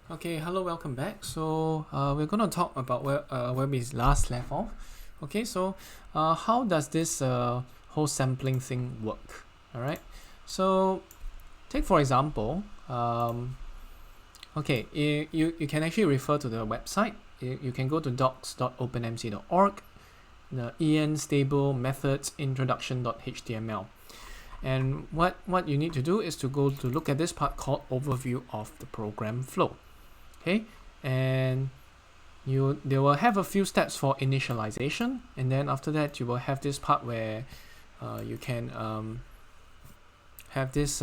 Okay, hello, welcome back. So we're going to talk about where we last left off. Okay, so how does this whole sampling thing work? All right. So take for example, okay, you can actually refer to the website. You can go to docs.openmc.org, the en stable methods introduction.html. And what you need to do is to go to look at this part called overview of the program flow. Okay, and they will have a few steps for initialization, and then after that you will have this part where you can have this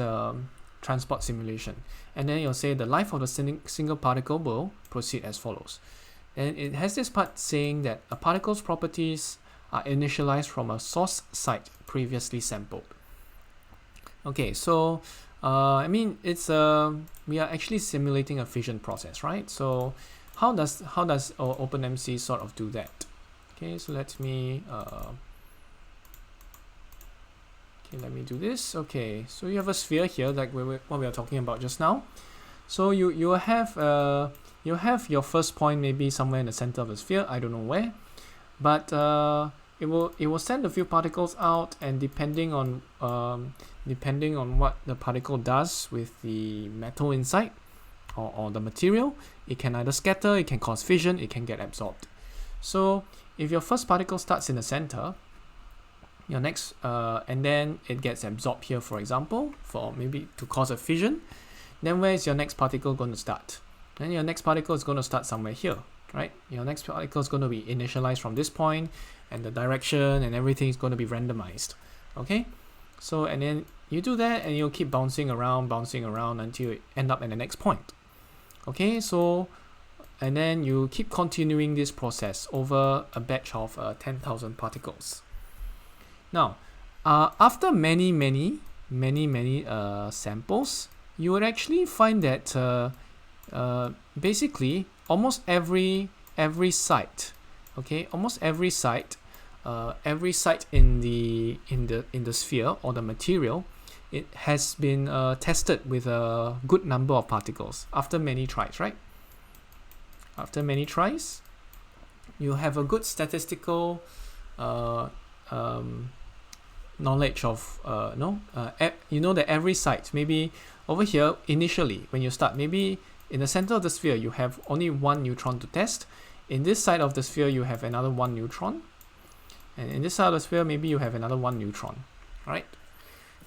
transport simulation, and then you'll say the life of the single particle will proceed as follows. And it has this part saying that a particle's properties are initialized from a source site previously sampled. Okay, so I mean, it's we are actually simulating a fission process, right? So how does OpenMC sort of do that? Okay, so let me do this. Okay, so you have a sphere here, like what we are talking about just now. So you have your first point maybe somewhere in the center of the sphere. I don't know where, but it will send a few particles out, and depending on what the particle does with the metal inside or the material, it can either scatter, it can cause fission, it can get absorbed. So if your first particle starts in the center, your next and then it gets absorbed here, for example, for maybe to cause a fission, then where is your next particle going to start? Then your next particle is going to start somewhere here, right? Your next particle is going to be initialized from this point, and the direction and everything is going to be randomized. Okay, so and then you do that, and you'll keep bouncing around until you end up at the next point. Okay, so and then you keep continuing this process over a batch of 10,000 particles. Now, after many samples, you would actually find that basically almost every site, okay, almost every site in the sphere or the material, it has been tested with a good number of particles after many tries, right? After many tries, you have a good statistical knowledge of you know that every site, maybe over here initially when you start, maybe in the center of the sphere you have only one neutron to test. In this side of the sphere you have another one neutron, and in this side of the sphere maybe you have another one neutron, right?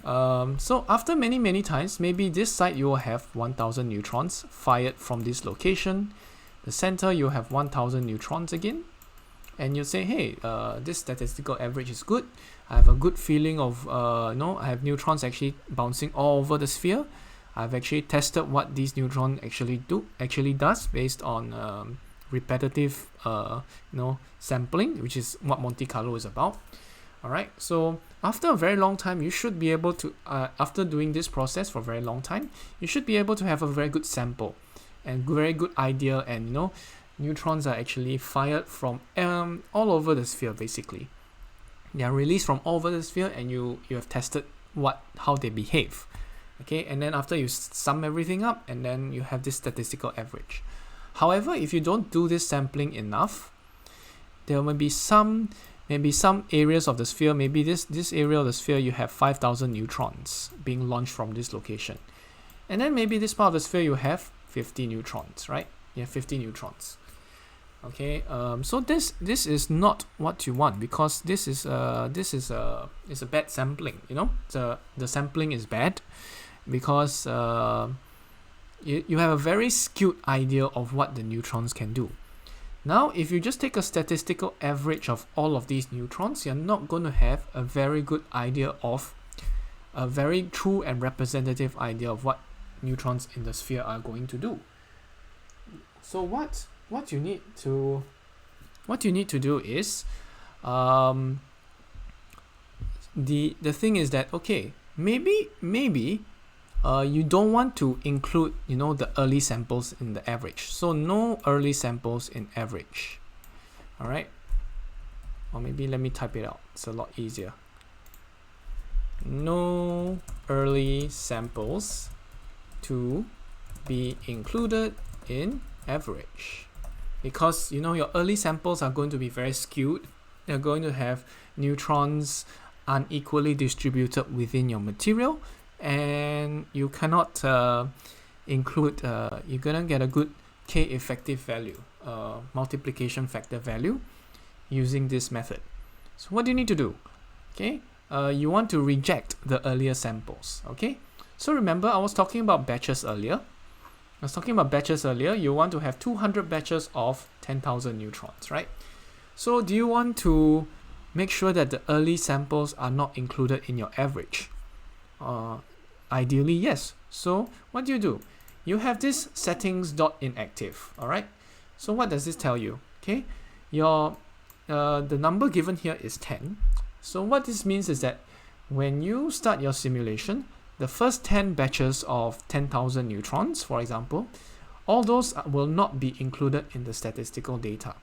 So after many times, maybe this side you will have 1000 neutrons fired from this location. The center you have 1000 neutrons again, and you say, hey, this statistical average is good. I have a good feeling of I have neutrons actually bouncing all over the sphere. I've actually tested what these neutrons actually does based on repetitive sampling, which is what Monte Carlo is about. All right, so after a very long time, you should be able to after doing this process for a very long time, you should be able to have a very good sample and very good idea, and neutrons are actually fired from all over the sphere. Basically, they are released from all over the sphere, and you have tested how they behave. Okay, and then after you sum everything up, and then you have this statistical average. However, if you don't do this sampling enough, there may be some areas of the sphere, maybe this area of the sphere you have 5000 neutrons being launched from this location, and then maybe this part of the sphere you have 50 neutrons, right? You have 50 neutrons. Okay, so this is not what you want, because this is a bad sampling. The sampling is bad because you have a very skewed idea of what the neutrons can do. Now, if you just take a statistical average of all of these neutrons, you're not going to have a very good idea of a very true and representative idea of what neutrons in the sphere are going to do. So what you need to do is the thing is that, okay, maybe you don't want to include the early samples in the average, so no early samples in average. All right, or maybe let me type it out, it's a lot easier. No early samples to be included in average, because you know your early samples are going to be very skewed. They're going to have neutrons unequally distributed within your material, and you cannot include, you're gonna get a good K effective value, multiplication factor value using this method. So what do you need to do? Okay, you want to reject the earlier samples. Okay, so remember I was talking about batches earlier. You want to have 200 batches of 10,000 neutrons, right? So do you want to make sure that the early samples are not included in your average? Ideally, yes. So what do? You have this settings.inactive, all right? So what does this tell you? Okay, your the number given here is 10. So what this means is that when you start your simulation, the first 10 batches of 10,000 neutrons, for example, all those will not be included in the statistical data.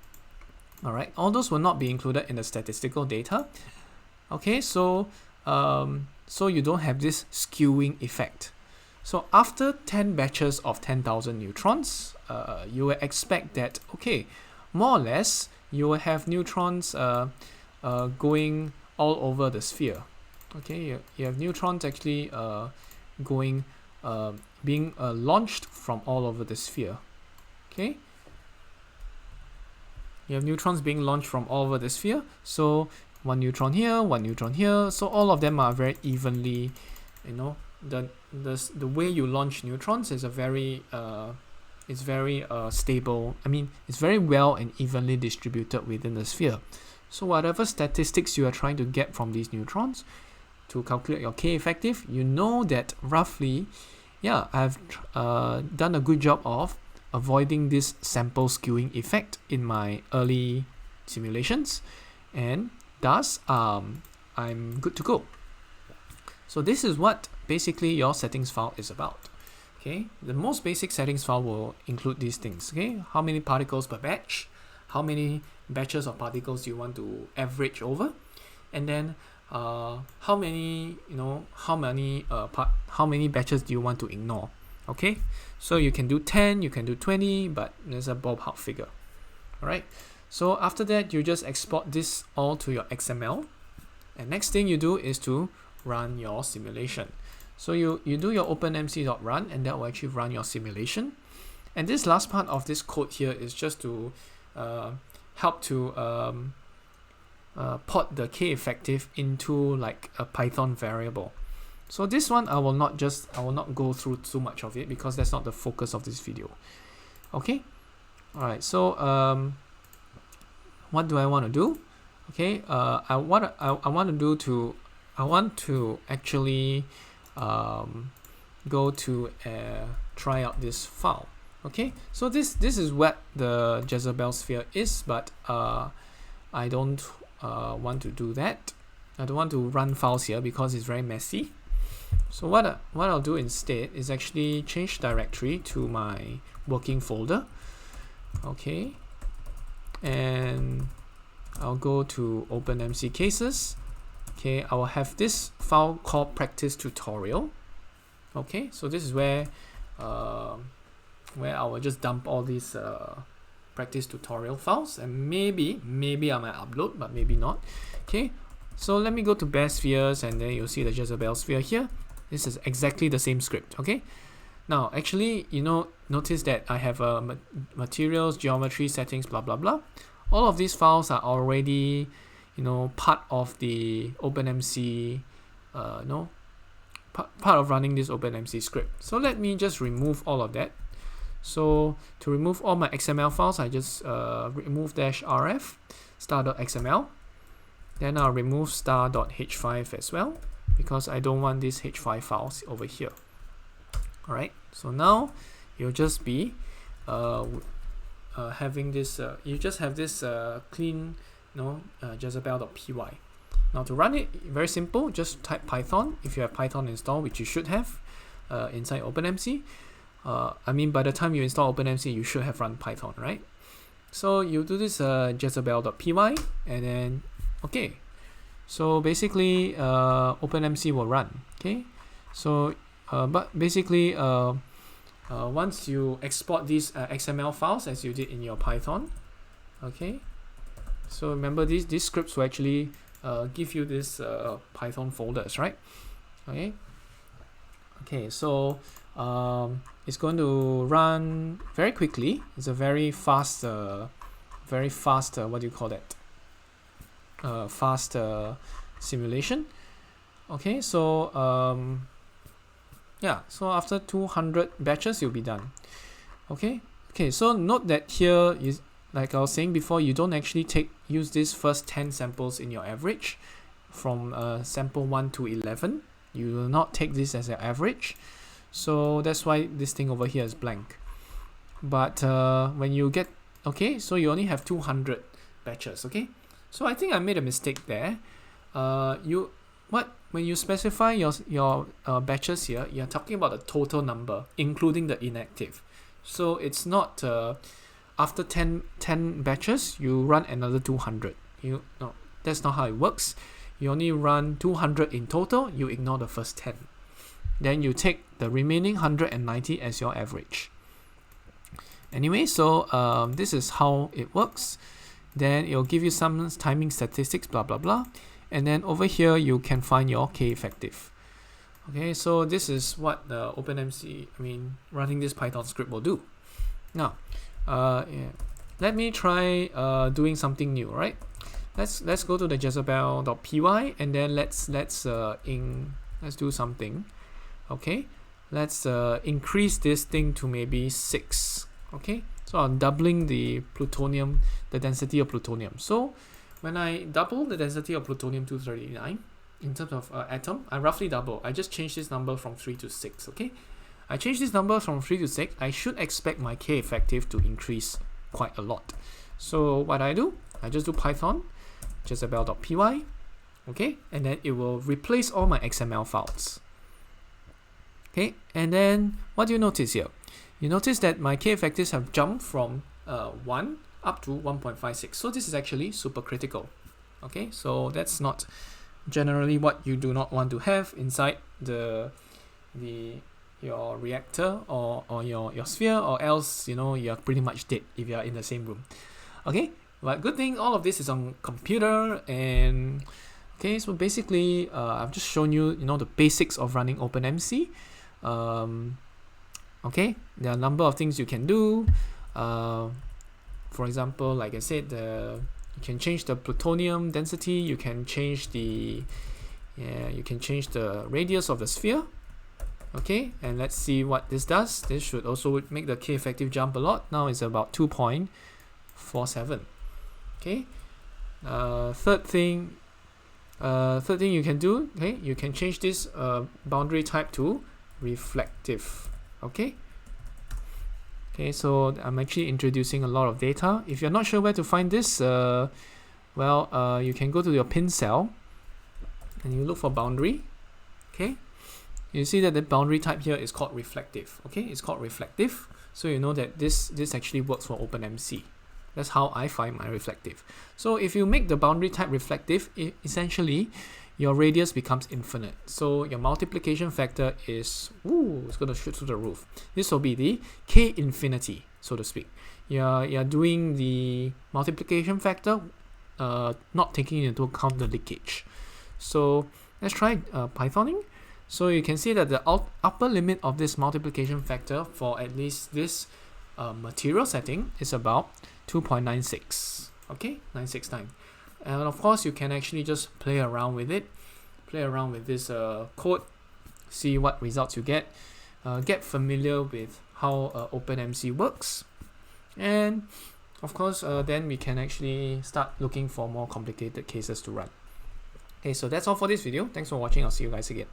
All right, all those will not be included in the statistical data. Okay, so so you don't have this skewing effect. So after 10 batches of 10,000 neutrons, you will expect that, okay, more or less, you will have neutrons going all over the sphere. Okay, you have neutrons actually being launched from all over the sphere. Okay, you have neutrons being launched from all over the sphere. So one neutron here, one neutron here. So all of them are very evenly, you know, the way you launch neutrons is very stable. I mean, it's very well and evenly distributed within the sphere. So whatever statistics you are trying to get from these neutrons to calculate your K effective, you know that roughly, yeah, I've done a good job of avoiding this sample skewing effect in my early simulations, and thus I'm good to go. So this is what basically your settings file is about. Okay, the most basic settings file will include these things. Okay, how many particles per batch, how many batches of particles you want to average over, and then how many batches do you want to ignore. Okay, so you can do 10, you can do 20, but there's a ballpark figure. All right, so after that you just export this all to your XML, and next thing you do is to run your simulation. So you do your OpenMC.run, and that will actually run your simulation. And this last part of this code here is just to help to port the K effective into like a Python variable. So this one I will not go through too much of it because that's not the focus of this video. Okay, all right. So what do I want to do? Okay, I want to actually go to try out this file. Okay, so this is what the Jezebel sphere is, but I don't want to do that. I don't want to run files here because it's very messy. So what I'll do instead is actually change directory to my working folder. Okay, and I'll go to OpenMC cases. Okay, I will have this file called practice tutorial. Okay, so this is where I will just dump all these practice tutorial files, and maybe I might upload, but maybe not. Okay, so let me go to Bare Spheres, and then you'll see the Jezebel sphere here. This is exactly the same script. Okay, now actually, notice that I have materials, geometry, settings, blah blah blah. All of these files are already part of the OpenMC, part of running this OpenMC script. So let me just remove all of that. So to remove all my XML files, I just remove -rf star.xml. Then I'll remove star.h5 as well, because I don't want these h5 files over here. All right. So now you'll just be having this. You just have this clean, Jezebel.py. Now to run it, very simple. Just type Python if you have Python installed, which you should have inside OpenMC. I mean, by the time you install OpenMC, you should have run Python, right? So you do this Jezebel.py, and then okay. So basically, OpenMC will run. Okay. So but basically, once you export these XML files as you did in your Python, okay, so remember these scripts will actually give you this Python folders, right? Okay, so it's going to run very quickly. It's a very fast what do you call that, fast simulation. Okay, so yeah, so after 200 batches you'll be done. Okay, so note that here is, like I was saying before, you don't actually use this first 10 samples in your average from sample 1 to 11. You will not take this as an average, so that's why this thing over here is blank. But when you get, okay, so you only have 200 batches. Okay, so I think I made a mistake there. When you specify your batches here, you're talking about the total number including the inactive. So it's not after 10 batches you run another 200. No, that's not how it works. You only run 200 in total, you ignore the first 10. Then you take the remaining 190 as your average. Anyway, so this is how it works. Then it'll give you some timing statistics, blah blah blah. And then over here you can find your K effective. Okay, so this is what the OpenMC, running this Python script will do. Now, let me try doing something new, right? Let's go to the Jezebel.py and then let's do something. Okay, let's increase this thing to maybe 6. Okay, so I'm doubling the plutonium, the density of plutonium. So when I double the density of plutonium-239 in terms of atom, I roughly double. I just change this number from 3 to 6. Okay, I change this number from 3 to 6. I should expect my K effective to increase quite a lot. So what I do, I just do Python Jezebel.py, okay, and then it will replace all my XML files. Okay, and then what do you notice here? You notice that my K effectives have jumped from 1 up to 1.56. So this is actually super critical. Okay, so that's not generally what you do not want to have inside your reactor or your sphere, or else you're pretty much dead if you are in the same room. Okay, but good thing all of this is on computer. And okay, so basically I've just shown you the basics of running OpenMC. Okay, there are a number of things you can do. For example, like I said, you can change the plutonium density, you can change the radius of the sphere. Okay, and let's see what this does. This should also make the K effective jump a lot. Now it's about 2.47. Okay, third thing you can do, okay, you can change this boundary type to reflective. Okay, so I'm actually introducing a lot of data. If you're not sure where to find this, you can go to your pin cell and you look for boundary. Okay, you see that the boundary type here is called reflective. Okay, it's called reflective, so you know that this actually works for OpenMC. That's how I find my reflective. So if you make the boundary type reflective, essentially your radius becomes infinite. So your multiplication factor is, it's going to shoot through the roof. This will be the K infinity, so to speak. You're doing the multiplication factor, not taking into account the leakage. So let's try Pythoning. So you can see that the upper limit of this multiplication factor for at least this material setting is about 2.96. Okay, 969. And of course you can actually just play around with it, play around with this code, see what results you get familiar with how OpenMC works, and of course then we can actually start looking for more complicated cases to run. Okay, so that's all for this video. Thanks for watching. I'll see you guys again.